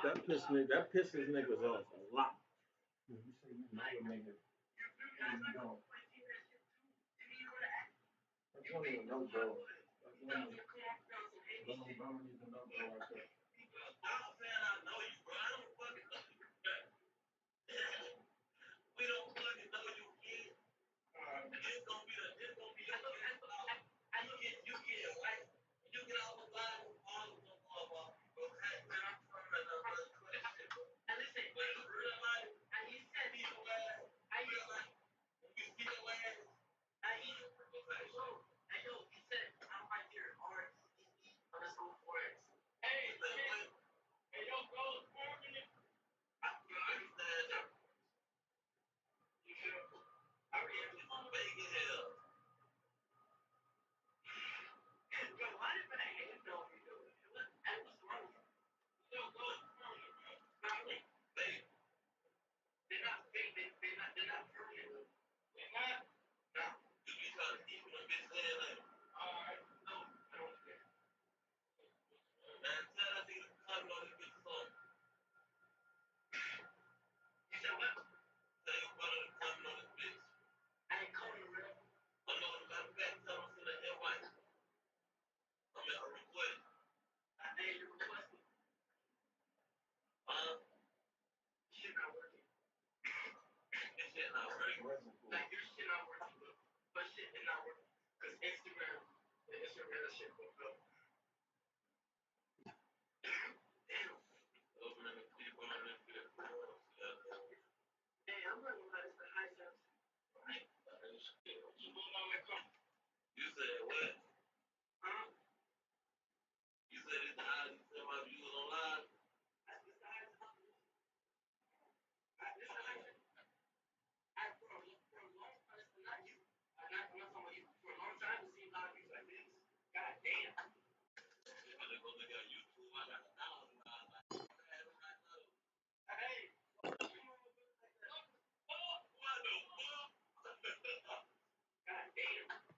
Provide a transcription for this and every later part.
That pisses niggas off a lot. You say you know a nigga, and you don't. I don't even know, bro. I don't even know, bro. Like that.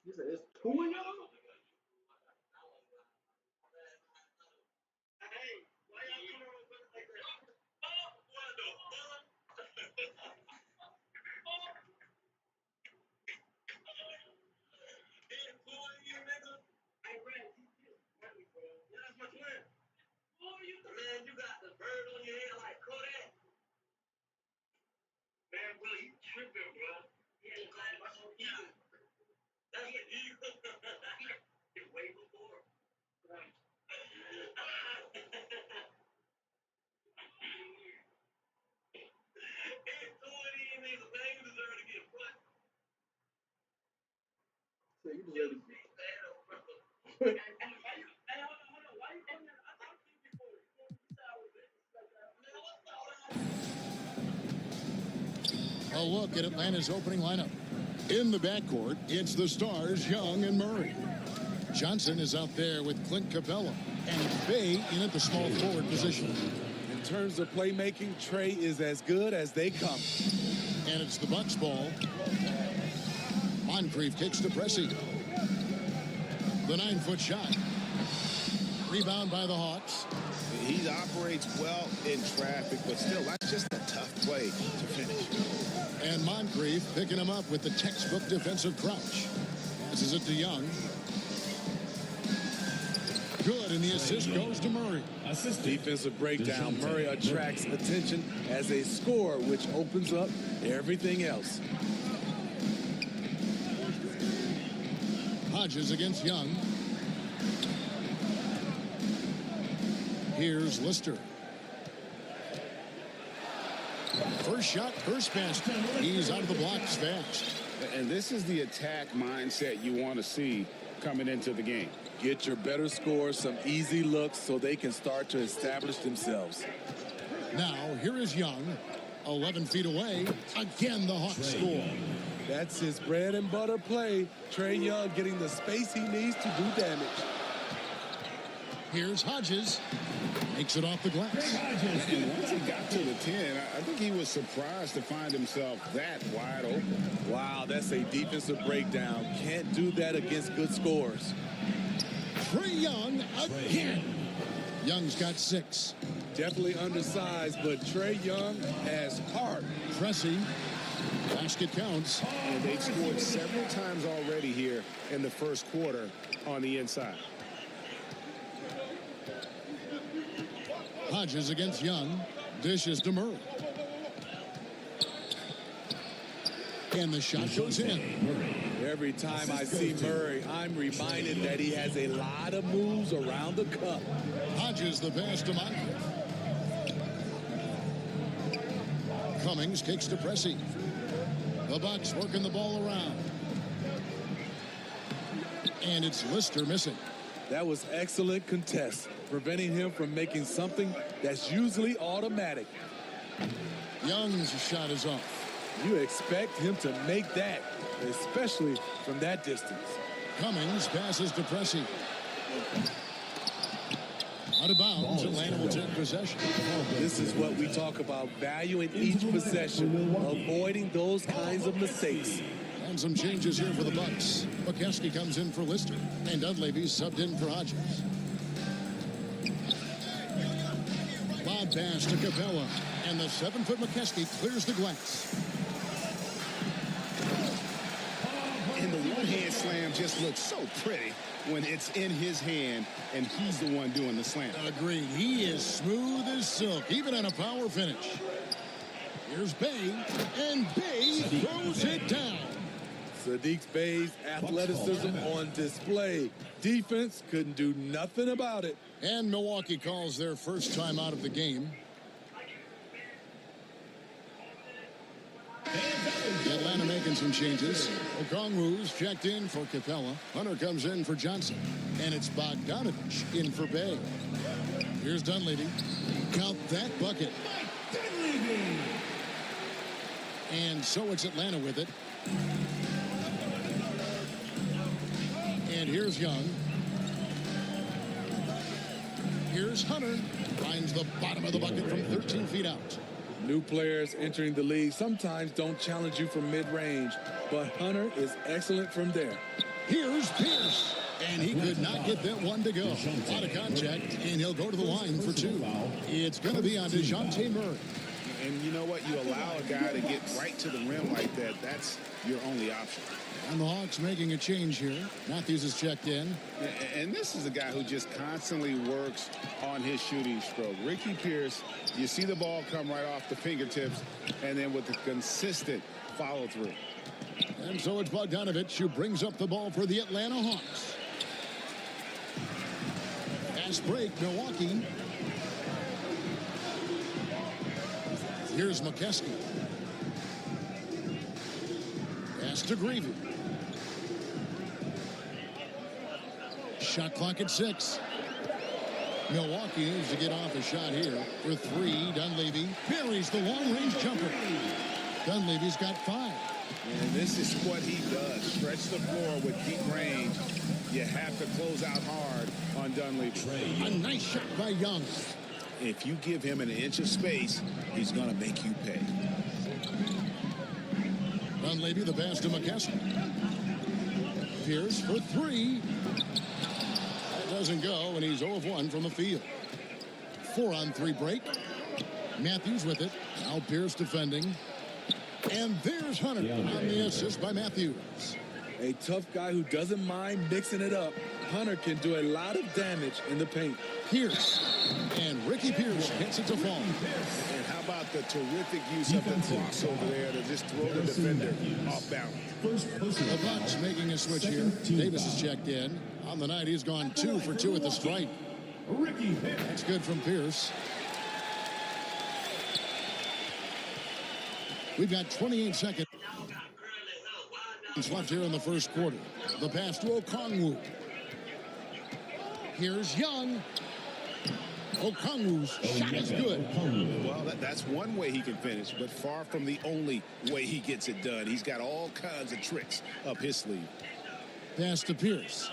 You said it's two of y'all? So you deserve to. A look at Atlanta's opening lineup. In the backcourt, it's the stars, Young and Murray. Johnson is out there with Clint Capella, and Bay in at the small forward position. In terms of playmaking, Trey is as good as they come. And it's the Bucks ball. Moncrief kicks to Pressey. The 9-foot shot. Rebound by the Hawks. He operates well in traffic, but still, that's just a tough play to finish. And Moncrief picking him up with the textbook defensive crouch. Passes it to Young. Good, and the assist goes to Murray. Defensive breakdown. Murray attracts attention as a scorer, which opens up everything else. Hodges against Young. Here's Lister. First shot, first basket. He's out of the blocks fast. And this is the attack mindset you want to see coming into the game. Get your better scores, some easy looks so they can start to establish themselves. Now, here is Young. 11 feet away. Again, the Hawks score. That's his bread and butter play. Trae Young getting the space he needs to do damage. Here's Hodges. Makes it off the glass. And once he got to the 10, I think he was surprised to find himself that wide open. Wow, that's a defensive breakdown. Can't do that against good scores. Trae Young again. Young's got 6. Definitely undersized, but Trae Young has heart. Pressing. Basket counts. And they've scored several times already here in the first quarter on the inside. Hodges against Young. Dishes to Murray. And the shot goes in. Every time I see Murray, I'm reminded that he has a lot of moves around the cup. Hodges the pass to Moncrief. Cummings kicks to Pressey. The Bucks working the ball around. And it's Lister missing. That was excellent contest, preventing him from making something that's usually automatic. Young's shot is off. You expect him to make that, especially from that distance. Cummings passes to Pressey. Out of bounds, Atlanta will take possession. This is what we talk about, valuing each possession, avoiding those kinds of mistakes. And some changes here for the Bucks. McKeskey comes in for Lister, and Dunleavy's subbed in for Hodges. Lob pass to Capella, and the 7-foot McKeskey clears the glass. And the one-hand slam just looks so pretty when it's in his hand and he's the one doing the slam. Agreed. He is smooth as silk, even on a power finish. Here's Bey, and Bey throws it down. Saddiq Bey's athleticism on display. Defense couldn't do nothing about it. And Milwaukee calls their first time out of the game. Atlanta making some changes. Okongwu's checked in for Capella. Hunter comes in for Johnson. And it's Bogdanovich in for Bey. Here's Dunleavy. Count that bucket. And so it's Atlanta with it. And here's Young. Here's Hunter. Finds the bottom of the bucket from 13 feet out. New players entering the league sometimes don't challenge you from mid-range, but Hunter is excellent from there. Here's Pierce. And he could not get that one to go. Out of contact, and he'll go to the line for 2. It's going to be on DeJounte Murray. And you know what? You allow a guy to get right to the rim like that, that's your only option. And the Hawks making a change here. Matthews is checked in. And this is a guy who just constantly works on his shooting stroke. Ricky Pierce, you see the ball come right off the fingertips, and then with the consistent follow-through. And so it's Bogdanovich who brings up the ball for the Atlanta Hawks. Fast break, Milwaukee. Here's McKeskey. Pass to Greavy. Shot clock at 6. Milwaukee needs to get off a shot here for 3. Dunleavy buries the long-range jumper. Dunleavy's got 5. And this is what he does. Stretch the floor with deep range. You have to close out hard on Dunleavy. A nice shot by Young. If you give him an inch of space, he's going to make you pay. Dunleavy the pass to McKeskey. Pierce for 3. That doesn't go, and he's 0 of 1 from the field. 4-on-3 break. Matthews with it. Now Pierce defending. And there's Hunter on the assist by Matthews. A tough guy who doesn't mind mixing it up. Hunter can do a lot of damage in the paint. Pierce. And Ricky Pierce gets it to fall. And how about the terrific use of the crossover there to just throw the defender off balance. The Bucks making a switch here. Davis is checked in. On the night, he's gone 2 for 2 at the stripe. That's good from Pierce. We've got 28 seconds left here in the first quarter. The pass to Okongwu. Here's Young. Okongwu's shot is good. Well, that's one way he can finish, but far from the only way he gets it done. He's got all kinds of tricks up his sleeve. Pass to Pierce.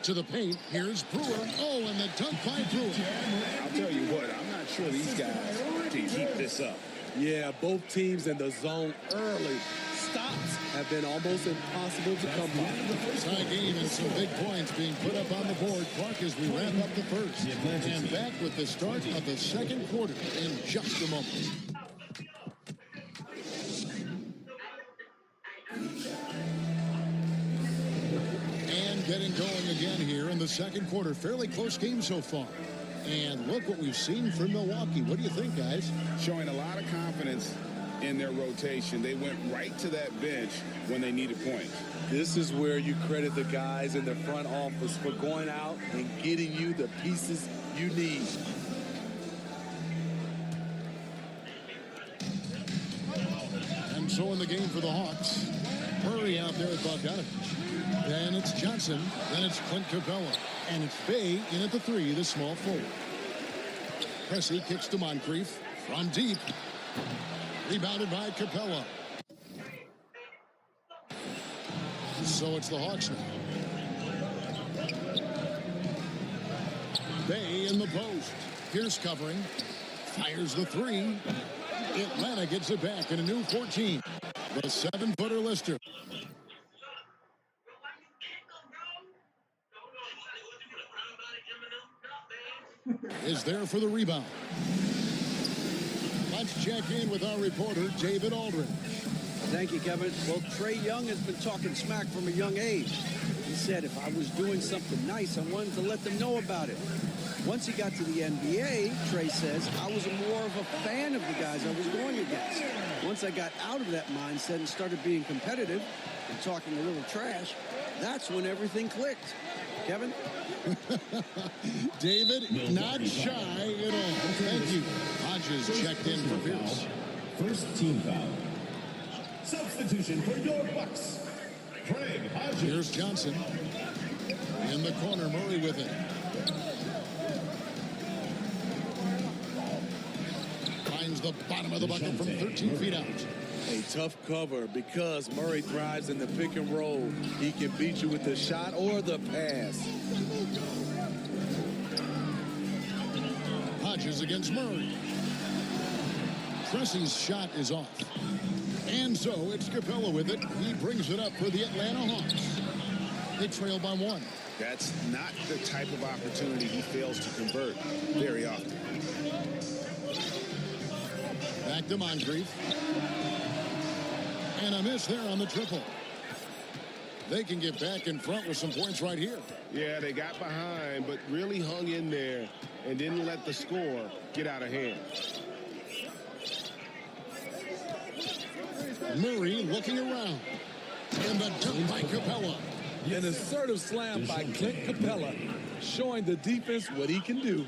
To the paint, here's Brewer. Oh, and the dunk by Brewer. I'll tell you what, I'm not sure these guys can keep this up. Yeah, both teams in the zone early. Stops have been almost impossible to come by. Tie game and some big points being put up on the board. Clark, as we wrap up the first. And back with the start of the second quarter in just a moment. And getting going again here in the second quarter. Fairly close game so far. And look what we've seen from Milwaukee. What do you think, guys? Showing a lot of confidence in their rotation. They went right to that bench when they needed points. This is where you credit the guys in the front office for going out and getting you the pieces you need. And so in the game for the Hawks, Murray out there at Bogdanovich. Then it's Johnson. Then it's Clint Capella. And it's Bey in at the three, the small forward. Pressey kicks to Moncrief from deep. Rebounded by Capella. So it's the Hawks now. Bey in the post. Pierce covering. Fires the three. Atlanta gets it back in a new 14. The 7-footer Lister. Is there for the rebound. Let's check in with our reporter, David Aldridge. Thank you, Kevin. Well, Trae Young has been talking smack from a young age. He said, if I was doing something nice, I wanted to let them know about it. Once he got to the NBA, Trae says, I was more of a fan of the guys I was going against. Once I got out of that mindset and started being competitive and talking a little trash, that's when everything clicked. Kevin? David, not shy at all. Thank you. Hodges checked in for Pierce. First team foul. Substitution for your Bucks. Craig Hodges. Here's Johnson. In the corner, Murray with it. Finds the bottom of the bucket from 13 feet out. A tough cover because Murray thrives in the pick and roll. He can beat you with the shot or the pass. Hodges against Murray. Pressey's shot is off. And so it's Capella with it. He brings it up for the Atlanta Hawks. They trail by one. That's not the type of opportunity he fails to convert very often. Back to Moncrief. And a miss there on the triple. They can get back in front with some points right here. Yeah, they got behind, but really hung in there and didn't let the score get out of hand. Murray looking around. And the dunk by Capella. An assertive slam by Clint Capella, showing the defense what he can do.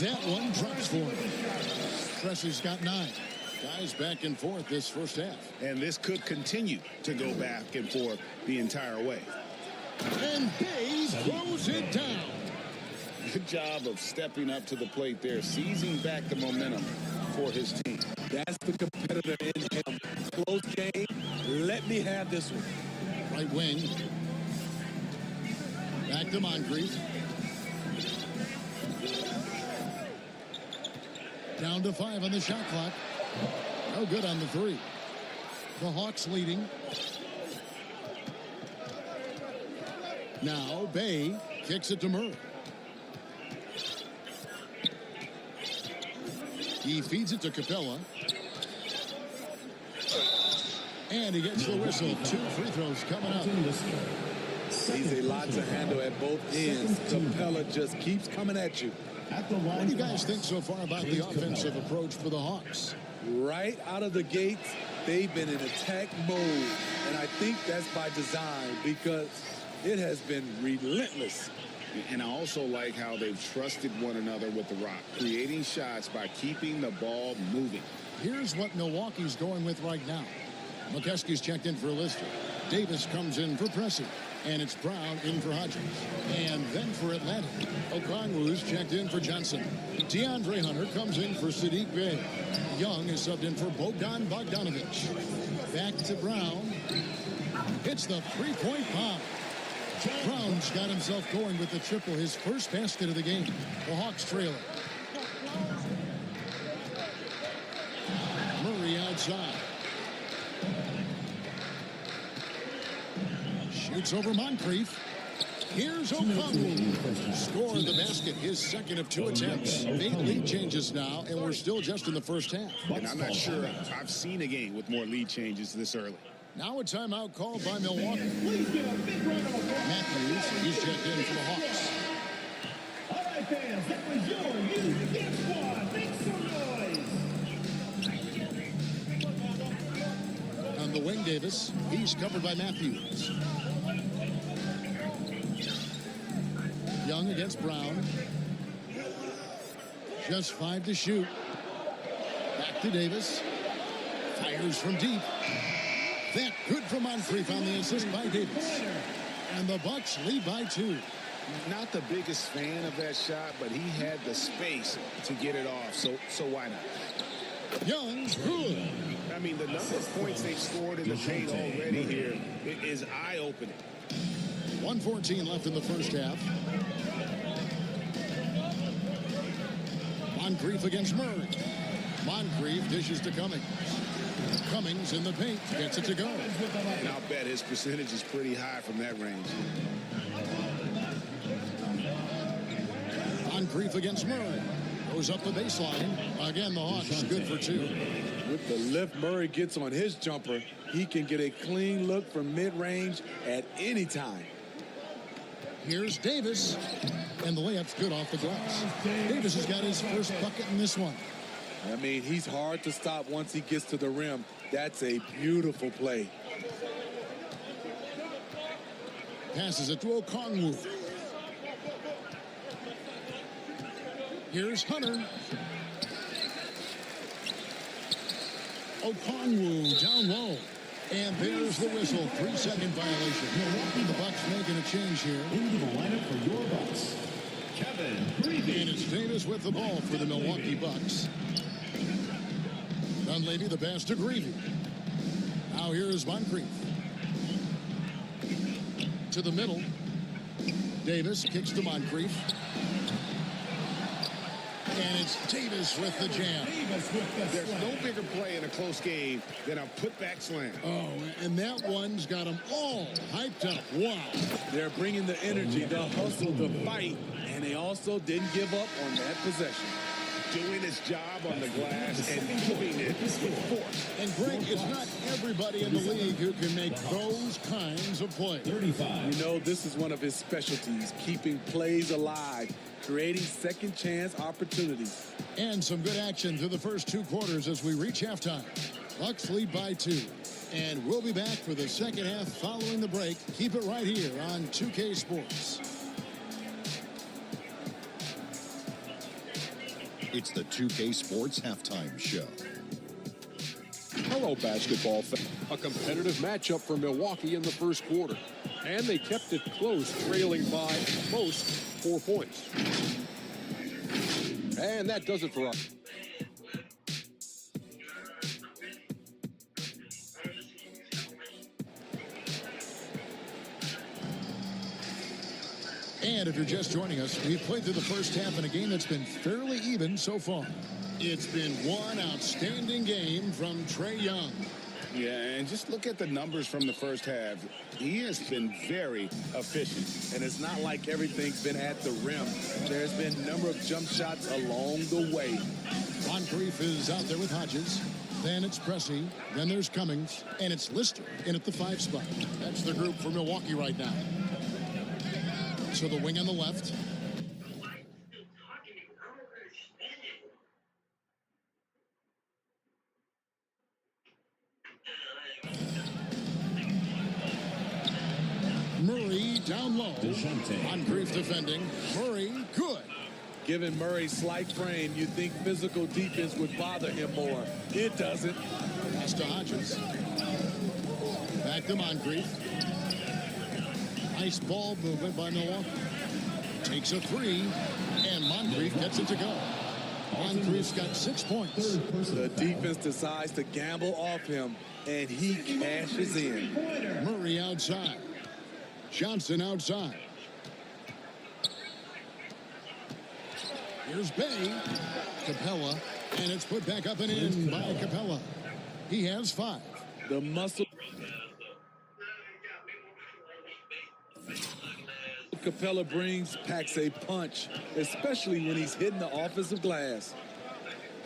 That one drops for him. Pressey's got 9. Guys back and forth this first half. And this could continue to go back and forth the entire way. And Bey throws it down. Good job of stepping up to the plate there, seizing back the momentum for his team. That's the competitor in him. Close game. Let me have this one. Right wing. Back to Moncrief. Down to 5 on the shot clock. No good on the 3. The Hawks leading. Now Bey kicks it to Murray. He feeds it to Capella. And he gets the whistle. 2 free throws coming up. He's a lot to handle at both ends. Capella just keeps coming at you. What do you guys think so far about the offensive approach for the Hawks? Right out of the gates, they've been in attack mode. And I think that's by design because it has been relentless. And I also like how they've trusted one another with the rock, creating shots by keeping the ball moving. Here's what Milwaukee's going with right now. McKeskey's checked in for Lister. Davis comes in for Pressey. And it's Brown in for Hodges. And then for Atlanta, Okongwu's checked in for Johnson. DeAndre Hunter comes in for Sadiq Bey. Young is subbed in for Bogdan Bogdanovic. Back to Brown. It's the three-point bomb. Brown's got himself going with the triple, his first basket of the game. The Hawks trail it. Murray outside. Shoots over Moncrief. Here's Okongwu. Scored the basket, his second of 2 attempts. 8 lead changes now, and we're still just in the first half. And I'm not sure I've seen a game with more lead changes this early. Now a timeout called by Milwaukee. Please give a big round of applause. Matthews, he's checked in for the Hawks. All right, fans, that was your Youth Get Squad. Make some noise. On the wing, Davis. He's covered by Matthews. Young against Brown. Just 5 to shoot. Back to Davis. Fires from deep. That good for Moncrief on the assist by Davis. And the Bucks lead by 2. Not the biggest fan of that shot, but he had the space to get it off, so why not? Young's good. I mean, the number of points they've scored in the paint already here is eye-opening. 1:14 left in the first half. Moncrief against Murray. Moncrief dishes to Cummings. Cummings in the paint, gets it to go. And I'll bet his percentage is pretty high from that range. Moncrief against Murray. Goes up the baseline. Again, the Hawks good for 2. With the lift Murray gets on his jumper, he can get a clean look from mid-range at any time. Here's Davis. And the layup's good off the glass. Davis has got his first bucket in this one. I mean, he's hard to stop once he gets to the rim. That's a beautiful play. Passes it to Okongwu. Here's Hunter. Okongwu down low. And there's the whistle. 3-second violation. The Bucks making a change here. Into the lineup for your Bucks, Kevin Greavy. And it's Davis with the ball for the Milwaukee Bucks. Dunleavy the pass to Greavy. Now here is Moncrief. To the middle. Davis kicks to Moncrief. And it's Davis with the jam. There's no bigger play in a close game than a putback slam. Oh, and that one's got them all hyped up. Wow. They're bringing the energy, the hustle, the fight, and they also didn't give up on that possession. Doing his job on the glass and doing it with force. And Greg, it's not everybody in the league who can make those kinds of plays. 35. You know, this is one of his specialties, keeping plays alive, creating second chance opportunities. And some good action through the first 2 quarters as we reach halftime. Bucks lead by 2. And we'll be back for the second half following the break. Keep it right here on 2K Sports. It's the 2K Sports Halftime Show. Hello, basketball fans. A competitive matchup for Milwaukee in the first quarter. And they kept it close, trailing by most 4 points. And that does it for us. And if you're just joining us, we've played through the first half in a game that's been fairly even so far. It's been one outstanding game from Trae Young. Yeah, and just look at the numbers from the first half. He has been very efficient. And it's not like everything's been at the rim. There's been a number of jump shots along the way. Moncrief is out there with Hodges. Then it's Pressey. Then there's Cummings. And it's Lister in at the 5 spot. That's the group for Milwaukee right now. So the wing on the left. Murray down low. Moncrief defending. Murray good. Given Murray's slight frame, you'd think physical defense would bother him more. It doesn't. Pass to Hodges. Back to Moncrief. Nice ball movement by Milwaukee. Takes a three, and Moncrief gets it to go. Moncrief's got 6 points. The defense decides to gamble off him, and he cashes in. Murray outside. Johnson outside. Here's Bay. Capella, and it's put back up and in by Capella. He has 5. The muscle Capella brings packs a punch, especially when he's hitting the offensive glass.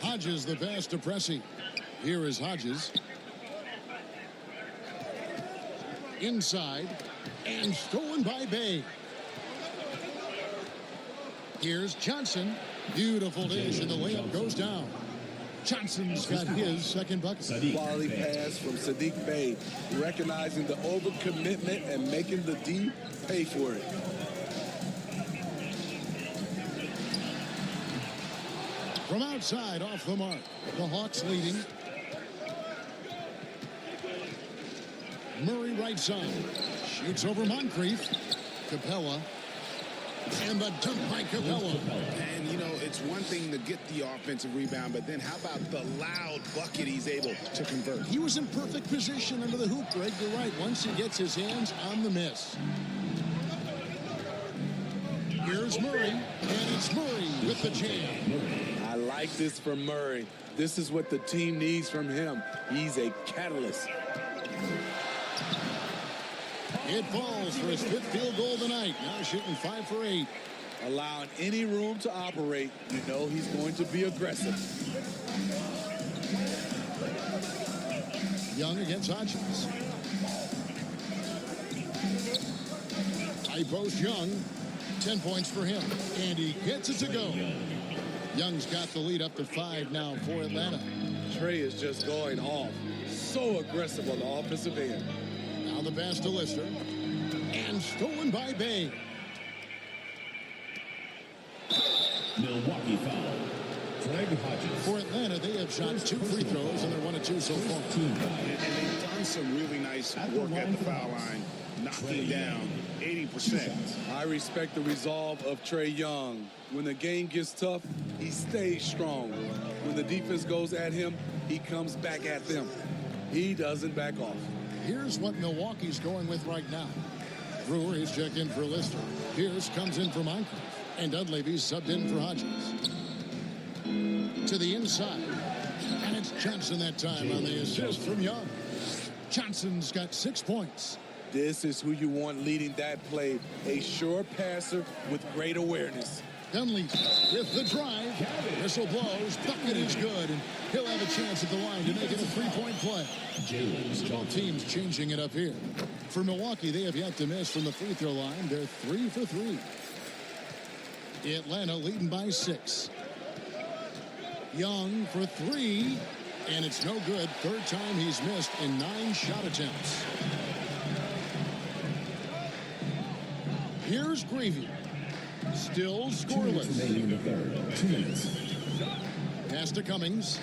Hodges the pass to Pressey. Here is Hodges. Inside, and stolen by Bay. Here's Johnson. Beautiful dish, and the layup goes down. Johnson's got his second bucket. Quality pass from Sadiq Bey, recognizing the overcommitment and making the D pay for it. From outside, off the mark. The Hawks leading. Murray right side. Shoots over Moncrief. Capella. And the dunk by Capella. And, you know, it's one thing to get the offensive rebound, but then how about the loud bucket he's able to convert? He was in perfect position under the hoop, Greg. You're right. Once he gets his hands on the miss. Here's Murray, and it's Murray with the jam. I like this for Murray. This is what the team needs from him. He's a catalyst. It falls for his 5th field goal tonight. Now shooting 5 for 8. Allowing any room to operate, you know he's going to be aggressive. Young against Hodges. High post Young. 10 points for him. And he gets it to go. Young's got the lead up to 5 now for Atlanta. Trey is just going off. So aggressive on the offensive end. Now the pass to Lister. And stolen by Bay. Milwaukee foul. Greg Hodges. For Atlanta, they have shot 2 free throws, and they're 1 of 2 so far. And they've done some really nice work at the foul line, knocking down 80%. I respect the resolve of Trey Young. When the game gets tough, he stays strong. When the defense goes at him, he comes back at them. He doesn't back off. Here's what Milwaukee's going with right now. Brewer is checked in for Lister. Pierce comes in for Moncrief. And Dunleavy's subbed in for Hodges. To the inside. And it's Johnson that time on the assist from Young. Johnson's got 6 points. This is who you want leading that play. A sure passer with great awareness. Dunleavy with the drive. Whistle blows. Bucket is good. And he'll have a chance at the line to make it a 3-point play. Both teams changing it up here. For Milwaukee, they have yet to miss from the free throw line. They're 3 for 3. Atlanta leading by 6. Young for 3. And it's no good. 3rd time he's missed in 9 shot attempts. Here's Greavy. Still scoreless. 2 minutes. Pass to Cummings.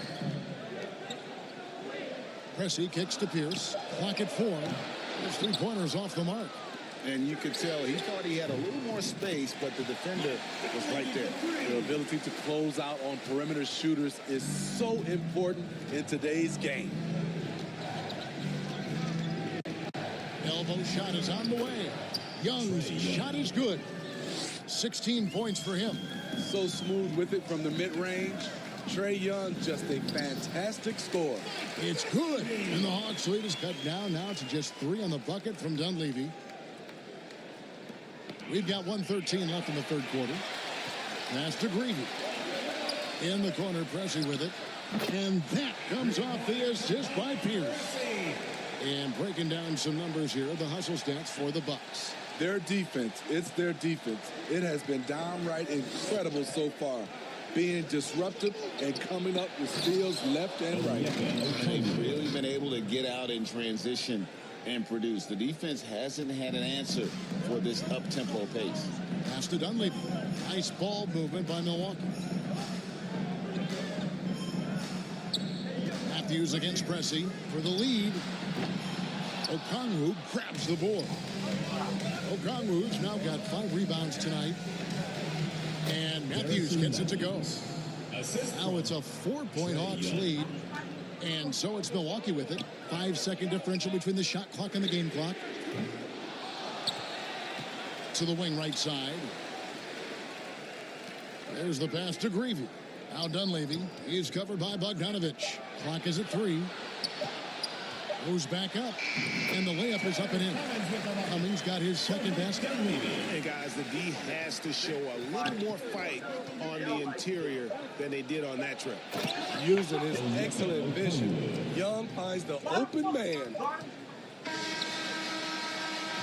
Pressey kicks to Pierce. Clock at 4. There's 3-pointers off the mark. And you could tell he thought he had a little more space, but the defender was right there. The ability to close out on perimeter shooters is so important in today's game. Elbow shot is on the way. Young's shot is good. 16 points for him. So smooth with it from the mid-range. Trey Young, just a fantastic score. It's good. And the Hawks lead is cut down now to just 3 on the bucket from Dunleavy. We've got 1:13 left in the 3rd quarter. Pass to Greavy. In the corner, Pressey with it. And that comes off the assist by Pierce. And breaking down some numbers here, the hustle stats for the Bucks. Their defense, it's their defense. It has been downright incredible so far. Being disruptive and coming up with steals left and right. They've really been able to get out in transition and produce. The defense hasn't had an answer for this up-tempo pace. Pass to Dunleavy. Nice ball movement by Milwaukee. Matthews against Pressey for the lead. Okongwu grabs the board. Okongwu's now got 5 rebounds tonight. And Matthews gets it to go. Now it's a 4-point Hawks lead. And so it's Milwaukee with it. 5-second differential between the shot clock and the game clock. To the wing right side. There's the pass to Greavy. Now Dunleavy. He's covered by Bogdanovich. Clock is at 3. Goes back up. And the layup is up and in. Cummings got his second basket. Hey, guys, the D has to show a little more fight on the interior than they did on that trip. Using his excellent vision, Young finds the open man.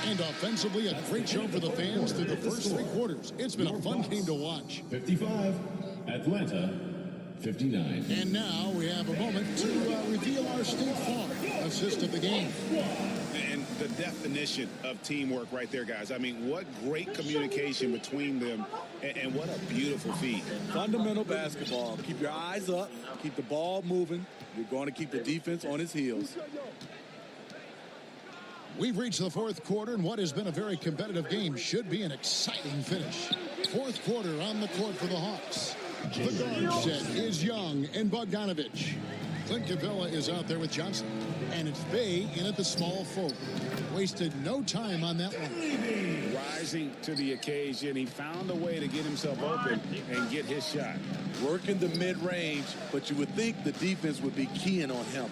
And offensively, a great show for the fans through the first 3 quarters. It's been a fun game to watch. 55, Atlanta 59. And now we have a moment to reveal our State Farm assist of the game. And the definition of teamwork right there, guys. I mean, what great communication between them, and what a beautiful feed. Fundamental basketball. Keep your eyes up. Keep the ball moving. You're going to keep the defense on its heels. We've reached the 4th quarter, and what has been a very competitive game should be an exciting finish. 4th quarter on the court for the Hawks. The guard set is Young and Bogdanovich. Clint Capella is out there with Johnson. And it's Bay in at the small forward. Wasted no time on that one. Rising to the occasion, he found a way to get himself open and get his shot. Working the mid-range, but you would think the defense would be keying on him.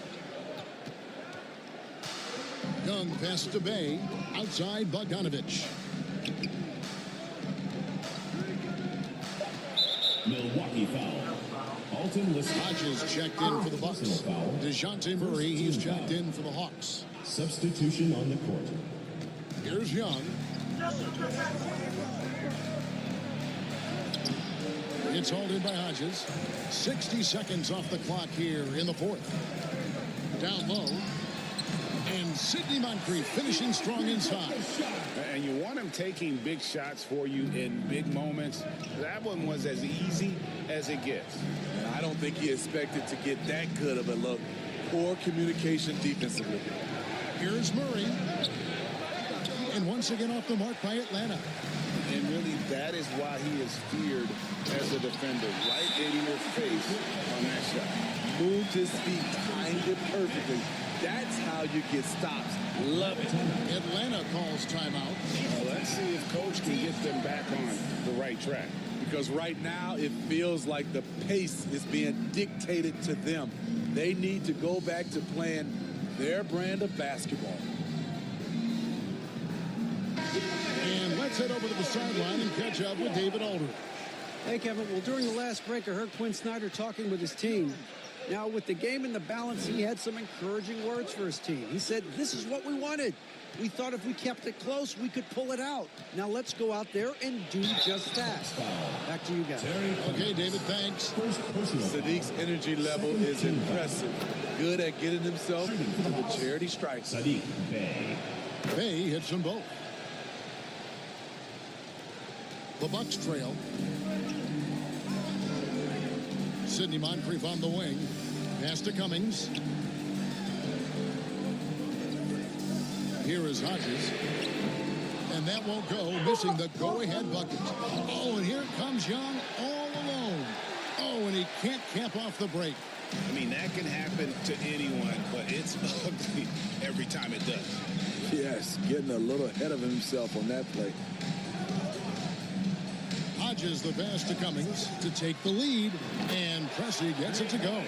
Young pass to Bay. Outside Bogdanovich. Milwaukee foul. Alton Lister. Hodges checked in for the Bucks. DeJounte Murray, he's checked in for the Hawks. Substitution on the court. Here's Young. It's hauled in by Hodges. 60 seconds off the clock here in the 4th. Down low. And Sidney Moncrief finishing strong inside. And you want him taking big shots for you in big moments. That one was as easy as it gets. I don't think he expected to get that good of a look. Poor communication defensively. Here's Murray. And once again off the mark by Atlanta. And really, that is why he is feared as a defender. Right in your face on that shot. Moved his feet, timed it perfectly. That's how you get stops. Love it. Atlanta calls timeout. Well, let's see if Coach can get them back on the right track. Because right now it feels like the pace is being dictated to them. They need to go back to playing their brand of basketball. And let's head over to the sideline and catch up with David Aldridge. Hey, Kevin. Well, during the last break, I heard Quinn Snyder talking with his team. Now, with the game in the balance, he had some encouraging words for his team. He said, this is what we wanted. We thought if we kept it close, we could pull it out. Now let's go out there and do just that. Back to you guys. Okay, David, thanks. Sadiq's energy level is impressive. Good at getting himself to the charity stripe. Sadiq Bey. Bay hits them both. The Bucks trail. Sidney Moncrief on the wing. Pass to Cummings. Here is Hodges. And that won't go. Missing the go-ahead bucket. Oh, and here comes Young all alone. Oh, and he can't cap off the break. I mean, that can happen to anyone, but it's ugly every time it does. Yes, getting a little ahead of himself on that play. Hodges the pass to Cummings to take the lead, and Pressey gets it to go.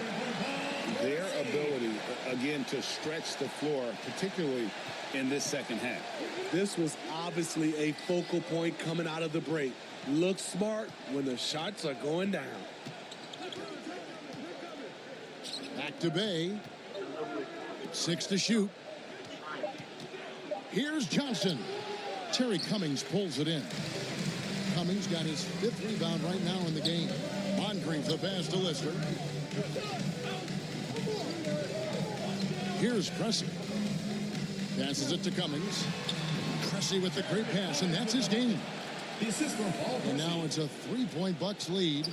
Their ability, again, to stretch the floor, particularly in this second half. This was obviously a focal point coming out of the break. Look smart when the shots are going down. Back to Bay. 6 to shoot. Here's Johnson. Terry Cummings pulls it in. Cummings got his 5th rebound right now in the game. Moncrief the pass to Lister. Here's Pressey. Passes it to Cummings. Pressey with the great pass, and that's his game. And now it's a 3-point Bucks lead.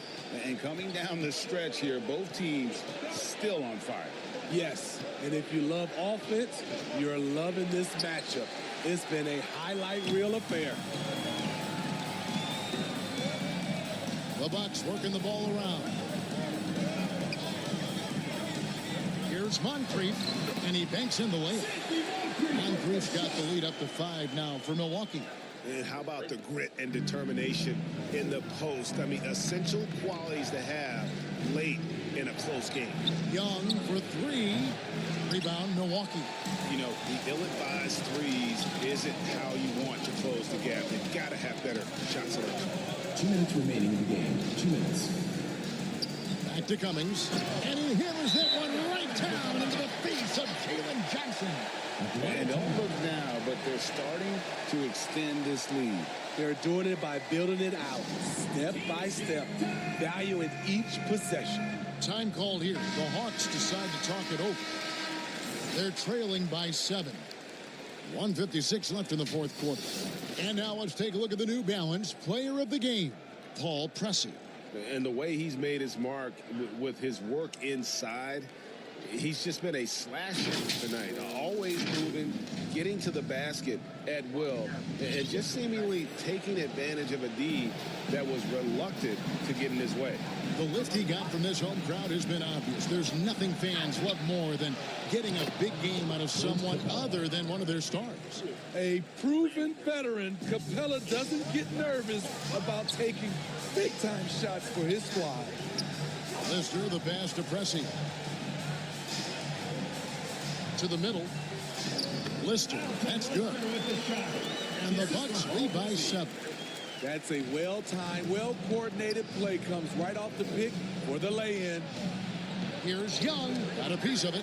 And coming down the stretch here, both teams still on fire. Yes, And if you love offense, you're loving this matchup. It's been a highlight reel affair. The Bucks working the ball around. Here's Moncrief, and he banks in the layup. Moncrief's got the lead up to 5 now for Milwaukee. And how about the grit and determination in the post? I mean, essential qualities to have late in a close game. Young for 3. Rebound, Milwaukee. You know, the ill-advised threes isn't how you want to close the gap. You've got to have better shot selection. 2 minutes remaining in the game. 2 minutes. Back to Cummings. And he hammers that one right down into the face of Jalen Johnson. And don't look now, but they're starting to extend this lead. They're doing it by building it out, step by step, valuing each possession. Time called here. The Hawks decide to talk it over. They're trailing by 7. 1:56 left in the fourth quarter. And now let's take a look at the New Balance player of the game, Paul Pressey. And the way he's made his mark with his work inside, he's just been a slasher tonight. Always moving, getting to the basket at will, and just seemingly taking advantage of a D that was reluctant to get in his way. The lift he got from this home crowd has been obvious. There's nothing fans love more than getting a big game out of someone other than one of their stars. A proven veteran, Capella doesn't get nervous about taking big-time shots for his squad. Lister, the pass to Pressey. To the middle. Lister, that's good. And the Bucks lead by 7. That's a well-timed, well-coordinated play. Comes right off the pick for the lay-in. Here's Young. Got a piece of it.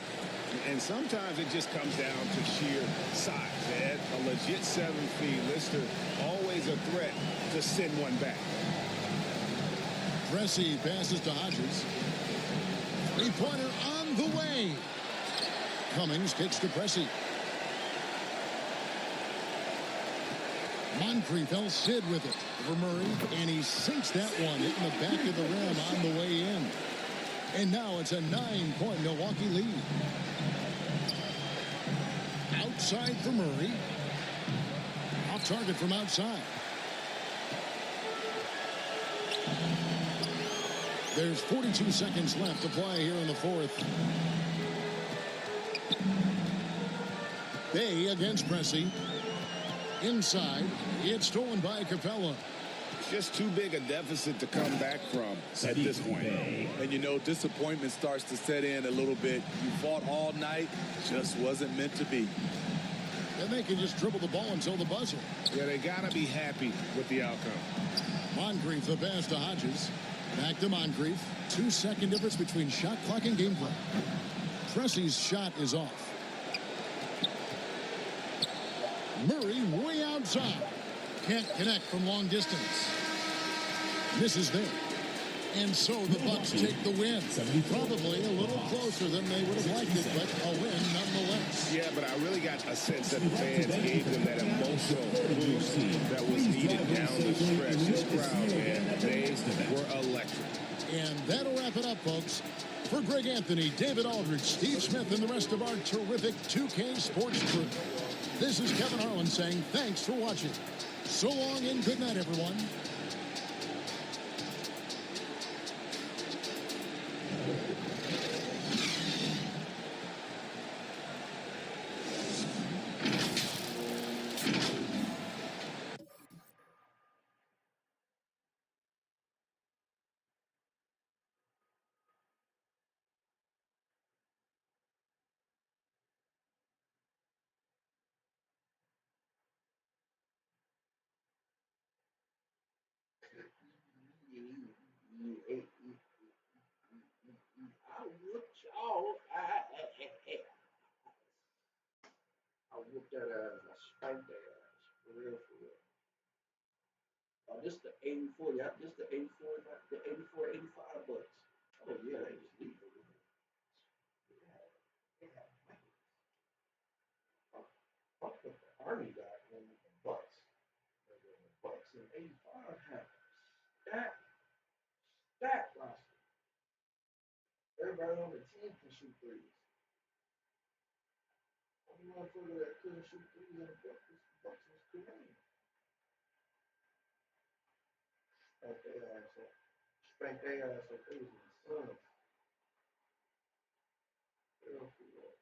And sometimes it just comes down to sheer size. At a legit 7 feet, Lister always a threat to send one back. Pressey passes to Hodges. Three-pointer on the way. Cummings kicks to Pressey. Moncrief helps Sid with it for Murray, and he sinks that one, hitting the back of the rim on the way in. And now it's a 9-point Milwaukee lead. Outside for Murray. Off target from outside. There's 42 seconds left to play here in the fourth. Bay against Pressey. Inside, it's stolen by Capella. It's just too big a deficit to come back from at this point. And you know, disappointment starts to set in a little bit. You fought all night, just wasn't meant to be. And they can just dribble the ball until the buzzer. Yeah, they got to be happy with the outcome. Moncrief, the pass to Hodges. Back to Moncrief. 2-second difference between shot clock and gameplay. Pressey's shot is off. Murray way outside. Can't connect from long distance. Misses there. And so the Bucks take the win. Probably a little closer than they would have liked it, but a win nonetheless. Yeah, but I really got a sense that the fans gave them that emotional boost that was needed down the stretch. This crowd, man, they were electric. And that'll wrap it up, folks. For Greg Anthony, David Aldridge, Steve Smith, and the rest of our terrific 2K Sports crew, this is Kevin Harlan saying thanks for watching. So long and good night, everyone. I whooped that ass. I spanked that ass. For real, for real. Oh, this the 84. Yeah, this the 84, the 84, 85 bucks. Oh, yeah, they just leave it. Fuck what the Army got in the Bucks. The Bucks in 85 have stack roster. Everybody on the team can shoot threes. motherfucker that couldn't shoot threes in the Bucks was Kareem. Spank their ass up. Spank their ass up. They was in the sun. Real for real.